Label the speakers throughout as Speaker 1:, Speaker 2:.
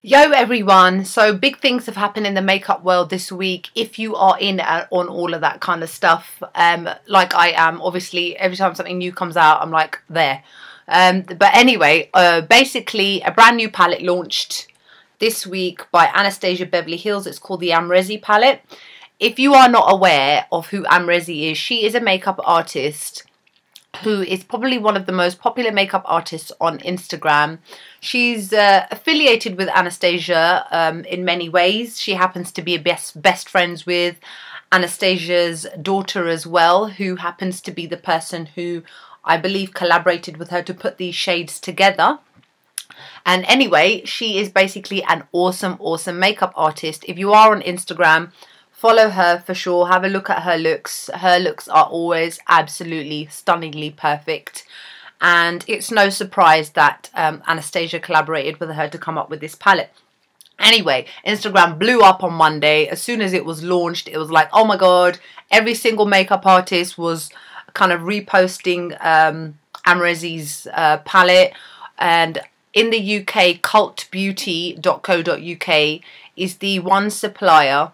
Speaker 1: Yo everyone, so big things have happened in the makeup world this week. If you are in on all of that kind of stuff, like I am, obviously every time something new comes out I'm like there. But anyway, basically a brand new palette launched this week by Anastasia Beverly. It's called the Amrezy palette. If you are not aware of who Amrezy is, she is a makeup artist who is probably one of the most popular makeup artists on Instagram. She's affiliated with Anastasia in many ways. She happens to be best friends with Anastasia's daughter as well, who happens to be the person who I believe collaborated with her to put these shades together. And anyway, she is basically an awesome makeup artist. If you are on Instagram, follow her for sure. Have a look at her looks. Her looks are always absolutely stunningly perfect. And it's no surprise that Anastasia collaborated with her to come up with this palette. Anyway, Instagram blew up on Monday. As soon as it was launched, it was like, oh my god, every single makeup artist was kind of reposting Amrezy's palette. And in the UK, cultbeauty.co.uk is the one supplier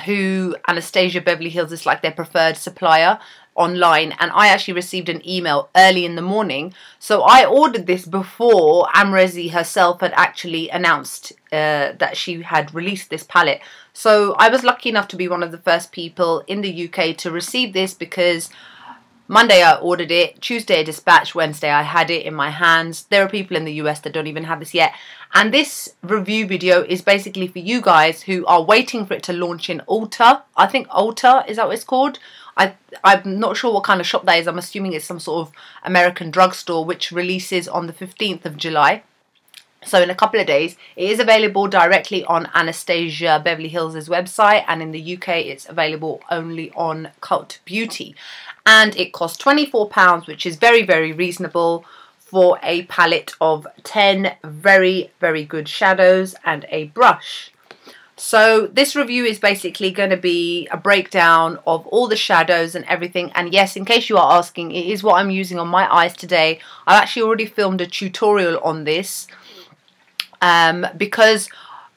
Speaker 1: who Anastasia Beverly is like their preferred supplier online, and I actually received an email early in the morning. So I ordered this before Amrezy herself had actually announced that she had released this palette. So I was lucky enough to be one of the first people in the UK to receive this, because Monday I ordered it, Tuesday I dispatched, Wednesday I had it in my hands. There are people in the US that don't even have this yet. And this review video is basically for you guys who are waiting for it to launch in Ulta. I think Ulta, is that what it's called? I'm not sure what kind of shop that is. I'm assuming it's some sort of American drugstore, which releases on the 15th of July. So in a couple of days. It is available directly on Anastasia Beverly Hills' website, and in the UK it's available only on Cult Beauty. And it costs £24, which is very reasonable for a palette of 10 very good shadows and a brush. So this review is basically going to be a breakdown of all the shadows and everything. And yes, in case you are asking, it is what I'm using on my eyes today. I've actually already filmed a tutorial on this because,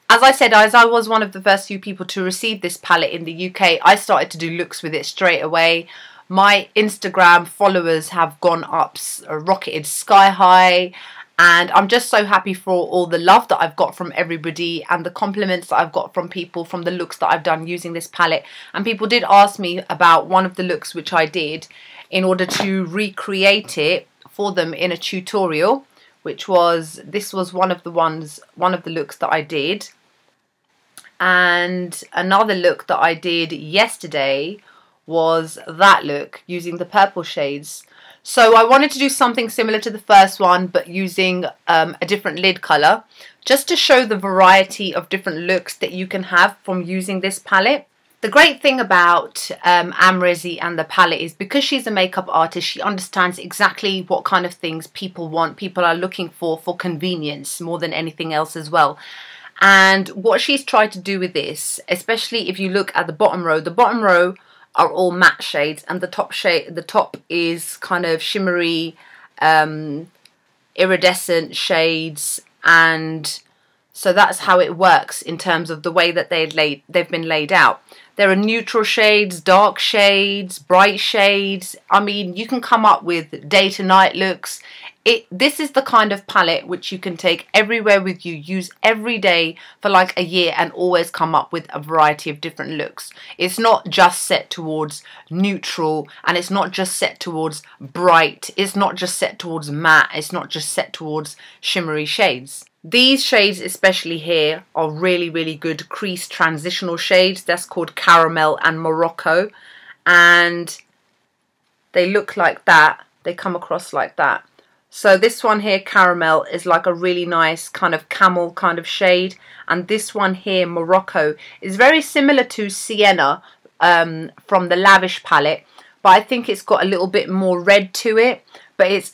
Speaker 1: as I said, as I was one of the first few people to receive this palette in the UK, I started to do looks with it straight away. My Instagram followers have gone up, rocketed sky high, and I'm just so happy for all the love that I've got from everybody and the compliments that I've got from people from the looks that I've done using this palette. And people did ask me about one of the looks which I did in order to recreate it for them in a tutorial, which was, this was one of the looks that I did. And another look that I did yesterday was that look using the purple shades. So I wanted to do something similar to the first one, but using a different lid color, just to show the variety of different looks that you can have from using this palette. The great thing about Amrezy and the palette is, because she's a makeup artist, she understands exactly what kind of things people want. People are looking for convenience more than anything else as well. And what she's tried to do with this, especially if you look at the bottom row are all matte shades, and the top is kind of shimmery, iridescent shades, and so that's how it works in terms of the way that they've been laid out. There are neutral shades, dark shades, bright shades. I mean, you can come up with day to night looks. This is the kind of palette which you can take everywhere with you, use every day for like a year, and always come up with a variety of different looks. It's not just set towards neutral, and it's not just set towards bright, it's not just set towards matte, it's not just set towards shimmery shades. These shades, especially here, are really good crease transitional shades. That's called Caramel and Morocco, and they look like that. They come across like that. So this one here, Caramel, is like a really nice kind of camel kind of shade, and this one here, Morocco, is very similar to Sienna from the Lavish palette, but I think it's got a little bit more red to it. But it's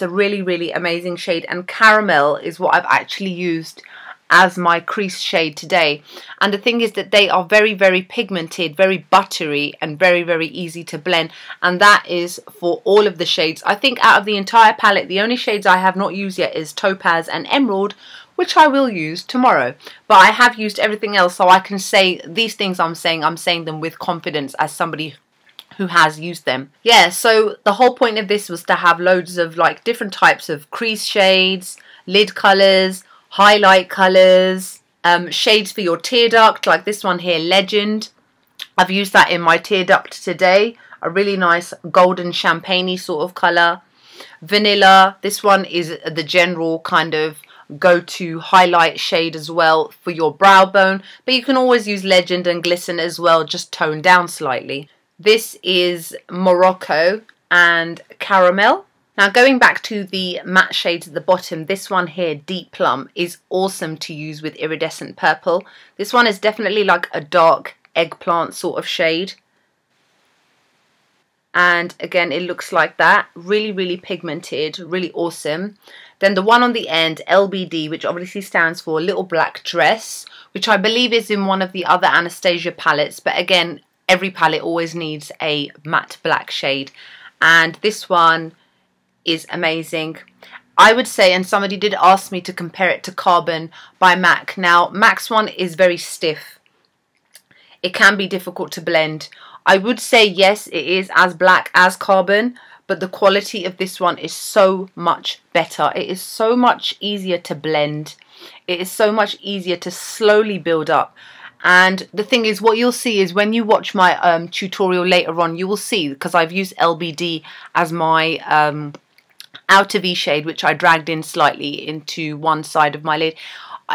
Speaker 1: a really amazing shade, and Caramel is what I've actually used as my crease shade today. And the thing is that they are very pigmented, very buttery, and very easy to blend, and that is for all of the shades. I think out of the entire palette, the only shades I have not used yet is Topaz and Emerald, which I will use tomorrow. But I have used everything else, so I can say these things I'm saying them with confidence as somebody who has used them. Yeah, so the whole point of this was to have loads of like different types of crease shades, lid colours, highlight colours, shades for your tear duct, like this one here, Legend. I've used that in my tear duct today. A really nice golden champagne-y sort of colour. Vanilla, this one is the general kind of go-to highlight shade as well for your brow bone. But you can always use Legend and Glisten as well, just toned down slightly. This is Morocco and Caramel. Now going back to the matte shades at the bottom, this one here, Deep Plum, is awesome to use with Iridescent Purple. This one is definitely like a dark eggplant sort of shade. And again, it looks like that. Really, really pigmented, really awesome. Then the one on the end, LBD, which obviously stands for Little Black Dress, which I believe is in one of the other Anastasia palettes. But again, every palette always needs a matte black shade. And this one is amazing. I would say, and somebody did ask me to compare it to Carbon by MAC. Now, MAC's one is very stiff. It can be difficult to blend. I would say yes, it is as black as Carbon, but the quality of this one is so much better. It is so much easier to blend. It is so much easier to slowly build up. And the thing is, what you'll see is when you watch my tutorial later on, you will see, because I've used LBD as my outer V shade, which I dragged in slightly into one side of my lid.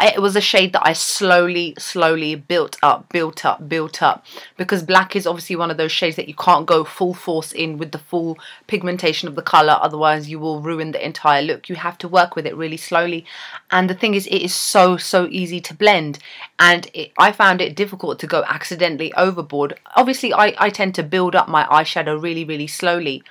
Speaker 1: It was a shade that I slowly built up, because black is obviously one of those shades that you can't go full force in with the full pigmentation of the colour, otherwise you will ruin the entire look. You have to work with it really slowly, and the thing is, it is so easy to blend, and I found it difficult to go accidentally overboard. Obviously I tend to build up my eyeshadow really slowly.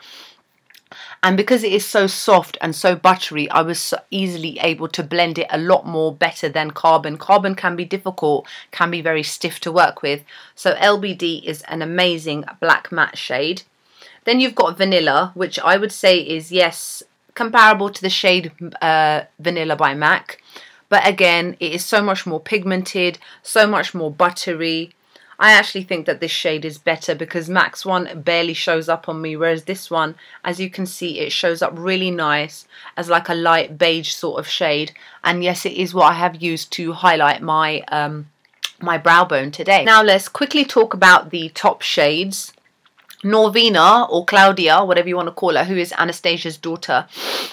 Speaker 1: And because it is so soft and so buttery, I was so easily able to blend it a lot more better than Carbon. Carbon can be difficult, can be very stiff to work with. So LBD is an amazing black matte shade. Then you've got Vanilla, which I would say is, yes, comparable to the shade Vanilla by MAC. But again, it is so much more pigmented, so much more buttery. I actually think that this shade is better because MAC's one barely shows up on me, whereas this one, as you can see, it shows up really nice as like a light beige sort of shade. And yes, it is what I have used to highlight my my brow bone today. Now let's quickly talk about the top shades. Norvina, or Claudia, whatever you want to call her, who is Anastasia's daughter,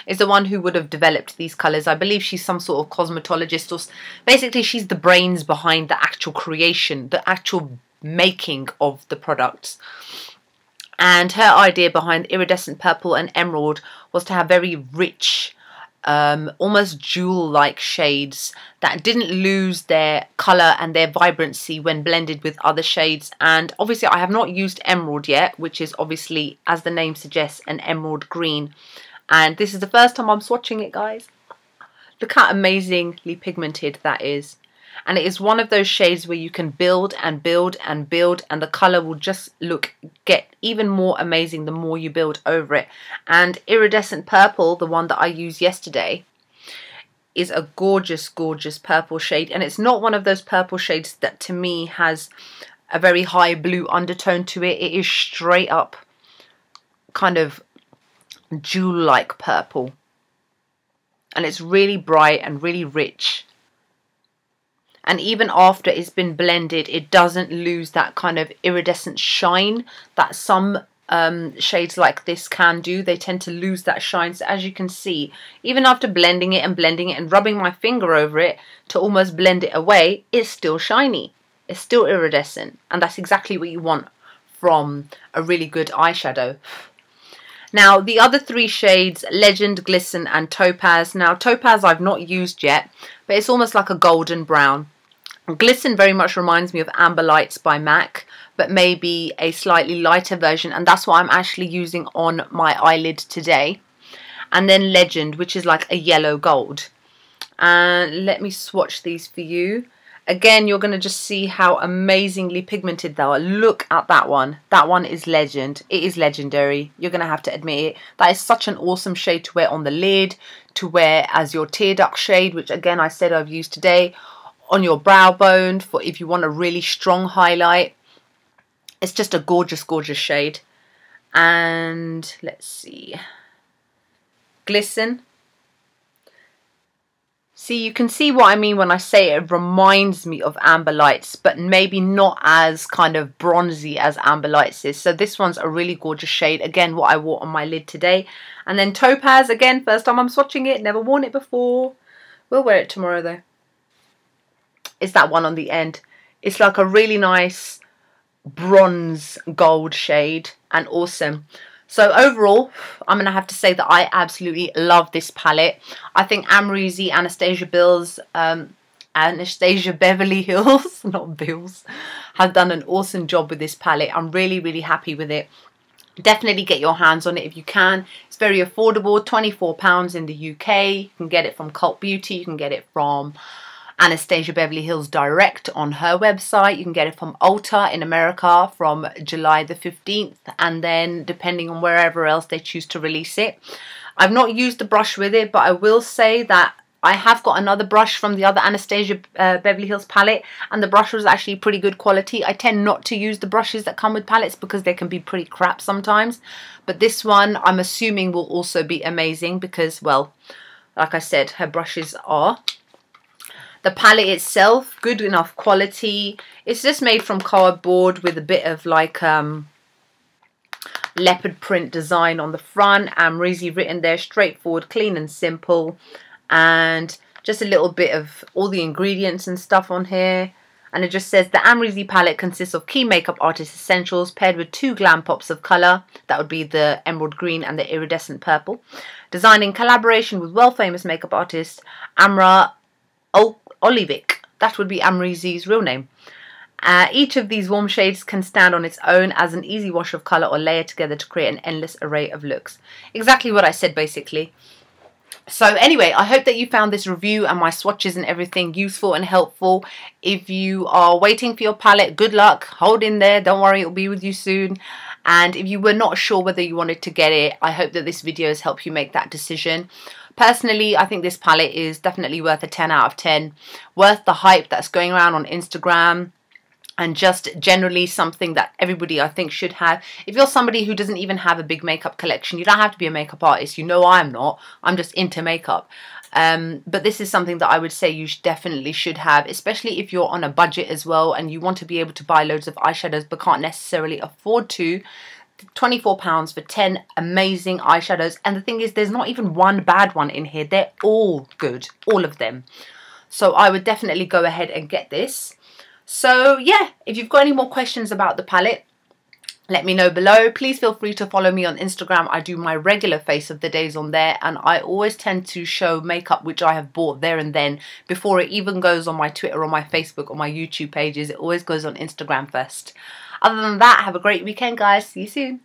Speaker 1: is the one who would have developed these colours. I believe she's some sort of cosmetologist, or basically she's the brains behind the actual creation, the actual making of the products. And her idea behind Iridescent Purple and Emerald was to have very rich, almost jewel-like shades that didn't lose their colour and their vibrancy when blended with other shades. And obviously I have not used Emerald yet, which is obviously, as the name suggests, an emerald green. And this is the first time I'm swatching it, guys. Look how amazingly pigmented that is. And it is one of those shades where you can build and build and build, and the colour will just get even more amazing the more you build over it. And Iridescent Purple, the one that I used yesterday, is a gorgeous purple shade. And it's not one of those purple shades that to me has a very high blue undertone to it. It is straight up kind of jewel-like purple. And it's really bright and really rich. And even after it's been blended, it doesn't lose that kind of iridescent shine that some shades like this can do. They tend to lose that shine. So as you can see, even after blending it and rubbing my finger over it to almost blend it away, it's still shiny. It's still iridescent. And that's exactly what you want from a really good eyeshadow. Now, the other three shades, Legend, Glisten and Topaz. Now, Topaz I've not used yet, but it's almost like a golden brown. Glisten very much reminds me of Amber Lights by MAC, but maybe a slightly lighter version, and that's what I'm actually using on my eyelid today. And then Legend, which is like a yellow gold. And let me swatch these for you. Again, you're going to just see how amazingly pigmented they are. Look at that one. That one is legend. It is legendary. You're going to have to admit it. That is such an awesome shade to wear on the lid, to wear as your tear duct shade, which again I said I've used today, on your brow bone for if you want a really strong highlight. It's just a gorgeous, gorgeous shade. And let's see. Glisten. See, you can see what I mean when I say it reminds me of Amber Lights, but maybe not as kind of bronzy as Amber Lights is. So this one's a really gorgeous shade. Again, what I wore on my lid today. And then Topaz, again, first time I'm swatching it. Never worn it before. We'll wear it tomorrow though. It's that one on the end. It's like a really nice bronze gold shade and awesome. So overall, I'm going to have to say that I absolutely love this palette. I think Amrezy, Anastasia Beverly Hills, not Bills, have done an awesome job with this palette. I'm really, really happy with it. Definitely get your hands on it if you can. It's very affordable, £24 in the UK. You can get it from Cult Beauty. You can get it from Anastasia Beverly Hills direct on her website. You can get it from Ulta in America from July the 15th, and then depending on wherever else they choose to release it. I've not used the brush with it, but I will say that I have got another brush from the other Anastasia Beverly Hills palette, and the brush was actually pretty good quality. I tend not to use the brushes that come with palettes because they can be pretty crap sometimes, but this one I'm assuming will also be amazing because, well, like I said, her brushes are. The palette itself, good enough quality. It's just made from cardboard with a bit of like leopard print design on the front. Amrezy written there, straightforward, clean and simple. And just a little bit of all the ingredients and stuff on here. And it just says the Amrezy palette consists of key makeup artist essentials paired with 2 glam pops of colour. That would be the emerald green and the iridescent purple. Designed in collaboration with world-famous makeup artist Amra Olivic. That would be Amrezy's real name. Each of these warm shades can stand on its own as an easy wash of colour or layer together to create an endless array of looks. Exactly what I said basically. So anyway, I hope that you found this review and my swatches and everything useful and helpful. If you are waiting for your palette, good luck. Hold in there. Don't worry, it'll be with you soon. And if you were not sure whether you wanted to get it, I hope that this video has helped you make that decision. Personally, I think this palette is definitely worth a 10 out of 10. Worth the hype that's going around on Instagram. And just generally something that everybody I think should have. If you're somebody who doesn't even have a big makeup collection, you don't have to be a makeup artist. You know I'm not. I'm just into makeup. But this is something that I would say you definitely should have, especially if you're on a budget as well and you want to be able to buy loads of eyeshadows but can't necessarily afford to. £24 for 10 amazing eyeshadows. And the thing is, there's not even one bad one in here. They're all good. All of them. So I would definitely go ahead and get this. So yeah, if you've got any more questions about the palette, let me know below. Please feel free to follow me on Instagram. I do my regular face of the days on there, and I always tend to show makeup which I have bought there and then before it even goes on my Twitter or my Facebook or my YouTube pages. It always goes on Instagram first. Other than that, have a great weekend, guys. See you soon.